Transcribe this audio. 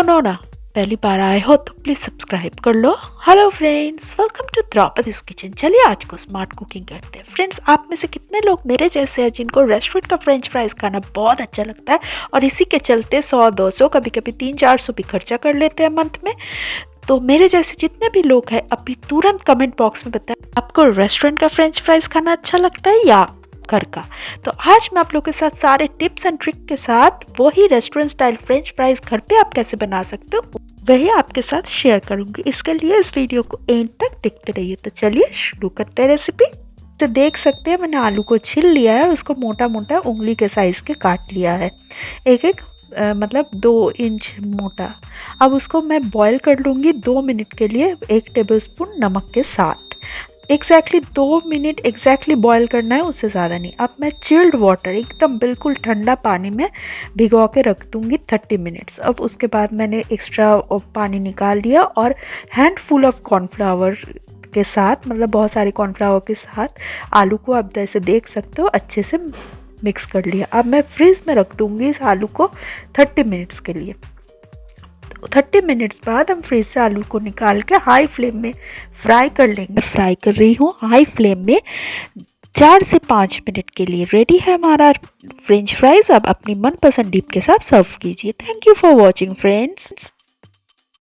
सुनो ना, पहली बार आए हो तो प्लीज सब्सक्राइब कर लो। Hello friends, welcome to Draupadi's kitchen. चलिए आज को स्मार्ट कुकिंग करते हैं। फ्रेंड्स, आप में से कितने लोग मेरे जैसे हैं जिनको रेस्टोरेंट का फ्रेंच फ्राइज खाना बहुत अच्छा लगता है और इसी के चलते 100-200 कभी कभी 300-400 भी खर्चा कर लेते हैं मंथ में। तो मेरे जैसे जितने भी लोग हैं अभी तुरंत कमेंट बॉक्स में बताएं आपको रेस्टोरेंट का फ्रेंच फ्राइज खाना अच्छा लगता है या घर का। तो आज मैं आप लोग के साथ सारे टिप्स एंड ट्रिक के साथ वही रेस्टोरेंट स्टाइल फ्रेंच फ्राइज घर पे आप कैसे बना सकते हो वही आपके साथ शेयर करूंगी। इसके लिए इस वीडियो को एंड तक देखते रहिए। तो चलिए शुरू करते हैं रेसिपी। तो देख सकते हैं मैंने आलू को छिल लिया है और उसको मोटा मोटा उंगली के साइज के काट लिया है, एक एक मतलब 2 इंच मोटा। अब उसको मैं बॉईल कर लूँगी 2 मिनट के लिए 1 टेबलस्पून नमक के साथ। एग्जैक्टली 2 मिनट एग्जैक्टली बॉईल करना है, उससे ज़्यादा नहीं। अब मैं चिल्ड वाटर एकदम बिल्कुल ठंडा पानी में भिगो के रख दूँगी 30 मिनट्स। अब उसके बाद मैंने एक्स्ट्रा पानी निकाल लिया और हैंडफुल ऑफ कॉर्नफ्लावर के साथ, मतलब बहुत सारे कॉर्नफ्लावर के साथ आलू को आप जैसे देख सकते हो अच्छे से मिक्स कर लिया। अब मैं फ्रीज में रख दूँगी इस आलू को 30 मिनट्स के लिए। 30 मिनट्स बाद हम फ्रीज से आलू को निकाल के हाई फ्लेम में फ्राई कर लेंगे। फ्राई कर रही हूँ हाई फ्लेम में 4 से 5 मिनट के लिए। रेडी है हमारा फ्रेंच फ्राइज। अब अपनी मनपसंद डिप के साथ सर्व कीजिए। Thank you for watching friends.